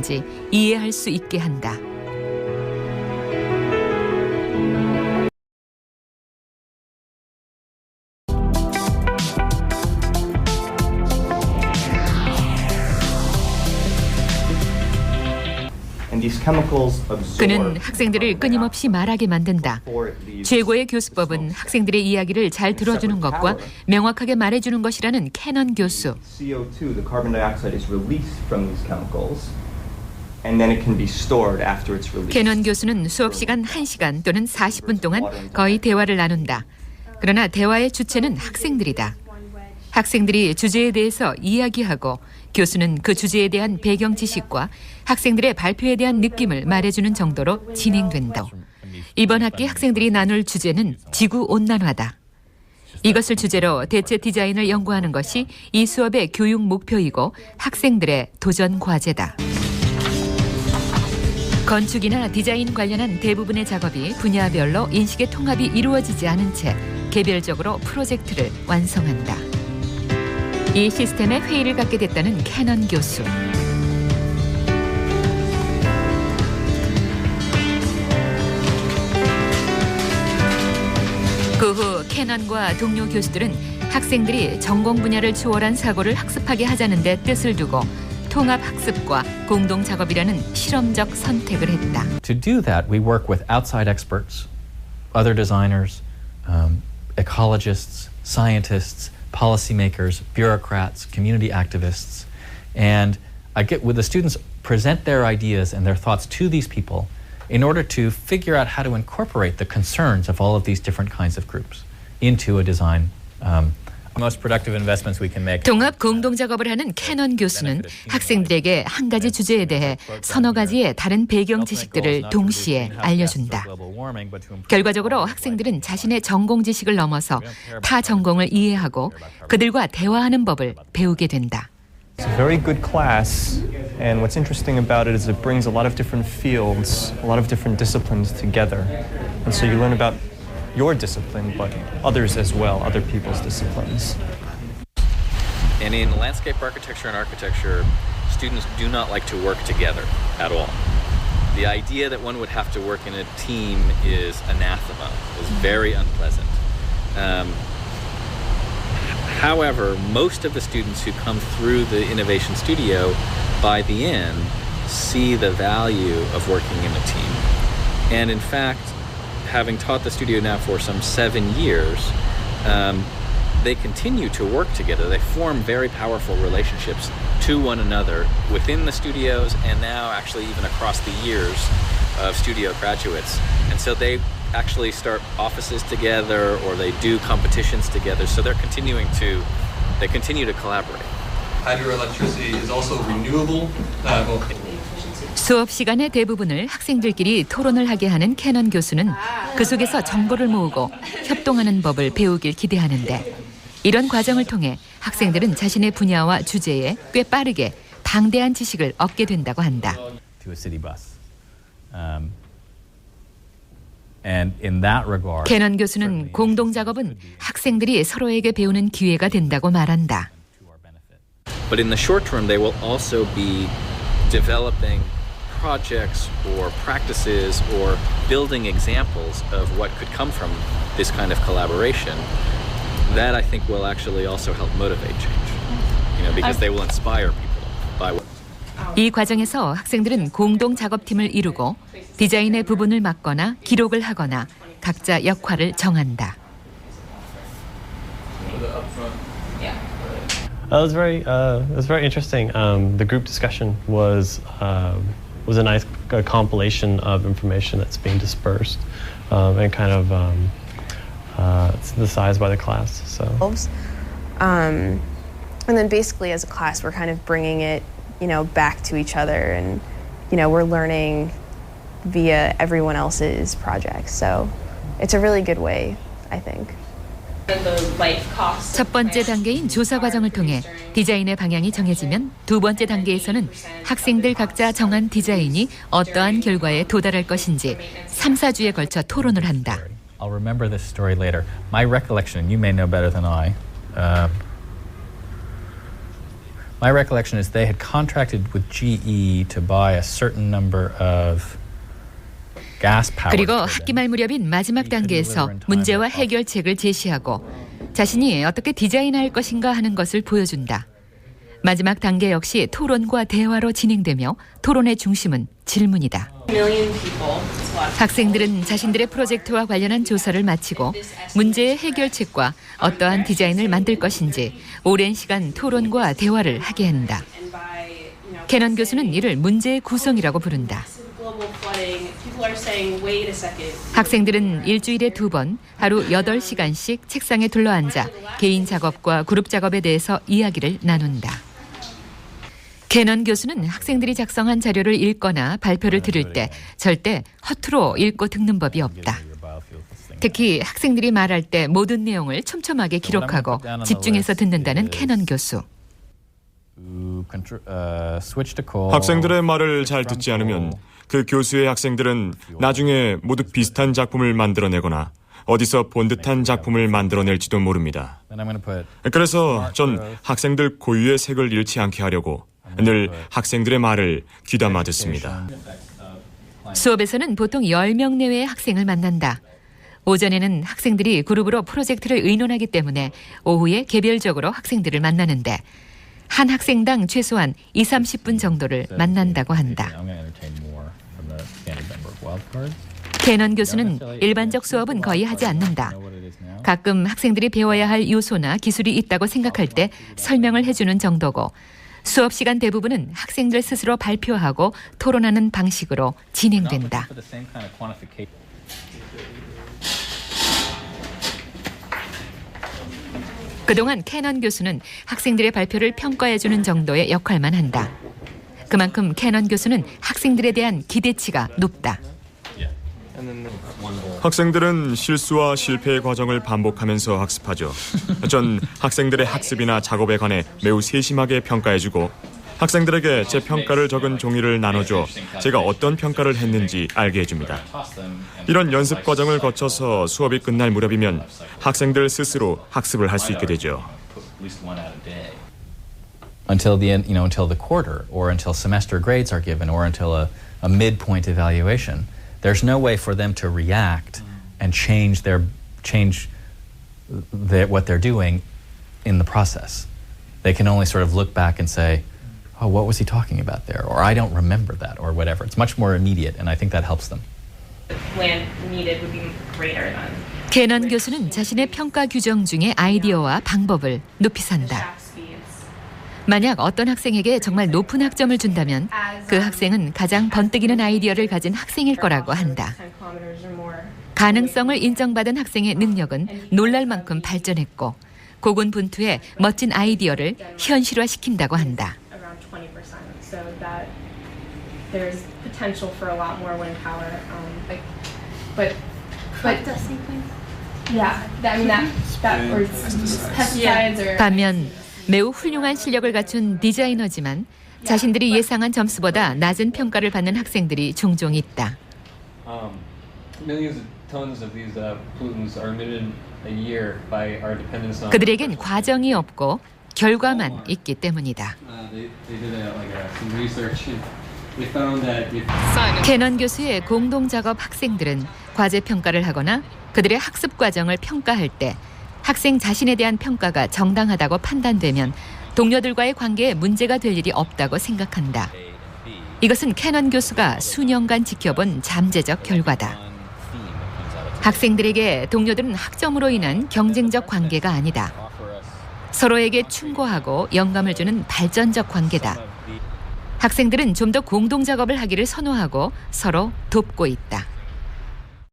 것인지 이해할 수 있게 한다. 그는 학생들을 끊임없이 말하게 만든다. 최고의 교수법은 학생들의 이야기를 잘 들어주는 것과 명확하게 말해주는 것이라는 캐넌 교수. 캐넌 교수는 수업 시간 1시간 또는 40분 동안 거의 대화를 나눈다. 그러나 대화의 주체는 학생들이다. 학생들이 주제에 대해서 이야기하고 교수는 그 주제에 대한 배경 지식과 학생들의 발표에 대한 느낌을 말해주는 정도로 진행된다. 이번 학기 학생들이 나눌 주제는 지구온난화다. 이것을 주제로 대체 디자인을 연구하는 것이 이 수업의 교육 목표이고 학생들의 도전 과제다. 건축이나 디자인 관련한 대부분의 작업이 분야별로 인식의 통합이 이루어지지 않은 채 개별적으로 프로젝트를 완성한다. 이 시스템에 회의를 갖게 됐다는 캐넌 교수. 그 후 캐넌과 동료 교수들은 학생들이 전공 분야를 초월한 사고를 학습하게 하자는 데 뜻을 두고 통합 학습과 공동 작업이라는 실험적 선택을 했다. To do that, we work with outside experts, other designers, ecologists, scientists, policymakers, bureaucrats, community activists, and I get with the students present their ideas and their thoughts to these people in order to figure out how to incorporate the concerns of all of these different kinds of groups into a design. Most productive investments we can make. 통합 공동 작업을 하는 캐넌 교수는 학생들에게 한 가지 주제에 대해 서너 가지의 다른 배경 지식들을 동시에 알려준다. 결과적으로 학생들은 자신의 전공 지식을 넘어서 타 전공을 이해하고 그들과 대화하는 법을 배우게 된다. It's a very good class, and what's interesting about it is it brings a lot of different fields, a lot of different disciplines together. And so you learn about your discipline, but others as well, other people's disciplines. And in landscape architecture and architecture, students do not like to work together at all. The idea that one would have to work in a team is anathema, is very unpleasant. However, most of the students who come through the Innovation Studio, by the end, see the value of working in a team. And in fact, having taught the studio now for some 7 years, they continue to work together. They form very powerful relationships to one another within the studios and now actually even across the years of studio graduates. And so they actually start offices together or they do competitions together. So they continue to collaborate. Hydroelectricity is also renewable. 수업 시간의 대부분을 학생들끼리 토론을 하게 하는 캐넌 교수는 그 속에서 정보를 모으고 협동하는 법을 배우길 기대하는데 이런 과정을 통해 학생들은 자신의 분야와 주제에 꽤 빠르게 방대한 지식을 얻게 된다고 한다. 캐넌 교수는 공동 작업은 학생들이 서로에게 배우는 기회가 된다고 말한다. But in the short term, they will also be developing projects or practices or building examples of what could come from this kind of collaboration. That I think will actually also help motivate change. Because they will inspire people by what. 이 과정에서 학생들은 공동 작업팀을 이루고 디자인의 부분을 맡거나 기록을 하거나 각자 역할을 정한다. It was very interesting. The group discussion was a nice compilation of information that's being dispersed and kind of decided by the class. So. And then basically as a class we're kind of bringing it, back to each other, and we're learning via everyone else's projects. So it's a really good way, I think. 첫 번째 단계인 조사 과정을 통해 디자인의 방향이 정해지면 두 번째 단계에서는 학생들 각자 정한 디자인이 어떠한 결과에 도달할 것인지 3, 4주에 걸쳐 토론을 한다. I'll remember this story later. My recollection, you may know better than I, My recollection is they had contracted with GE to buy a certain number of gas power. 그리고 학기 말 무렵인 마지막 단계에서 문제와 해결책을 제시하고 자신이 어떻게 디자인할 것인가 하는 것을 보여준다. 마지막 단계 역시 토론과 대화로 진행되며 토론의 중심은 질문이다. 학생들은 자신들의 프로젝트와 관련한 조사를 마치고 문제의 해결책과 어떠한 디자인을 만들 것인지 오랜 시간 토론과 대화를 하게 한다. 캐넌 교수는 이를 문제의 구성이라고 부른다. 학생들은 일주일에 2번 하루 8시간씩 책상에 둘러앉아 개인 작업과 그룹 작업에 대해서 이야기를 나눈다. 캐넌 교수는 학생들이 작성한 자료를 읽거나 발표를 들을 때 절대 허투루 읽고 듣는 법이 없다. 특히 학생들이 말할 때 모든 내용을 촘촘하게 기록하고 집중해서 듣는다는 캐넌 교수. 학생들의 말을 잘 듣지 않으면 그 교수의 학생들은 나중에 모두 비슷한 작품을 만들어내거나 어디서 본 듯한 작품을 만들어낼지도 모릅니다. 그래서 전 학생들 고유의 색을 잃지 않게 하려고 늘 학생들의 말을 귀담아 듣습니다. 수업에서는 보통 10명 내외의 학생을 만난다. 오전에는 학생들이 그룹으로 프로젝트를 의논하기 때문에 오후에 개별적으로 학생들을 만나는데 한 학생당 최소한 20-30분 정도를 만난다고 한다. 캐넌 교수는 일반적 수업은 거의 하지 않는다. 가끔 학생들이 배워야 할 요소나 기술이 있다고 생각할 때 설명을 해주는 정도고 수업 시간 대부분은 학생들 스스로 발표하고 토론하는 방식으로 진행된다. 그동안 캐넌 교수는 학생들의 발표를 평가해주는 정도의 역할만 한다. 그만큼 캐넌 교수는 학생들에 대한 기대치가 높다. 학생들은 실수와 실패의 과정을 반복하면서 학습하죠. 전 학생들의 학습이나 작업에 관해 매우 세심하게 평가해주고 학생들에게 제 평가를 적은 종이를 나눠줘 제가 어떤 평가를 했는지 알게 해줍니다. 이런 연습 과정을 거쳐서 수업이 끝날 무렵이면 학생들 스스로 학습을 할 수 있게 되죠. Until the end, until the quarter, or until semester grades are given, or until a midpoint evaluation, there's no way for them to react and change what they're doing in the process. They can only sort of look back and say, "Oh, what was he talking about there?" Or "I don't remember that," or whatever. It's much more immediate, and I think that helps them. 캐넌 교수는 자신의 평가 규정 중에 아이디어와 방법을 높이 산다. 만약 어떤 학생에게 정말 높은 학점을 준다면 그 학생은 가장 번뜩이는 아이디어를 가진 학생일 거라고 한다. 가능성을 인정받은 학생의 능력은 놀랄 만큼 발전했고 고군분투해 멋진 아이디어를 현실화시킨다고 한다. 반면 매우 훌륭한 실력을 갖춘 디자이너지만 자신들이 예상한 점수보다 낮은 평가를 받는 학생들이 종종 있다. 그들에겐 과정이 없고 결과만 있기 때문이다. 캐넌 교수의 공동작업 학생들은 과제 평가를 하거나 그들의 학습 과정을 평가할 때 학생 자신에 대한 평가가 정당하다고 판단되면 동료들과의 관계에 문제가 될 일이 없다고 생각한다. 이것은 캐넌 교수가 수년간 지켜본 잠재적 결과다. 학생들에게 동료들은 학점으로 인한 경쟁적 관계가 아니다. 서로에게 충고하고 영감을 주는 발전적 관계다. 학생들은 좀 더 공동 작업을 하기를 선호하고 서로 돕고 있다.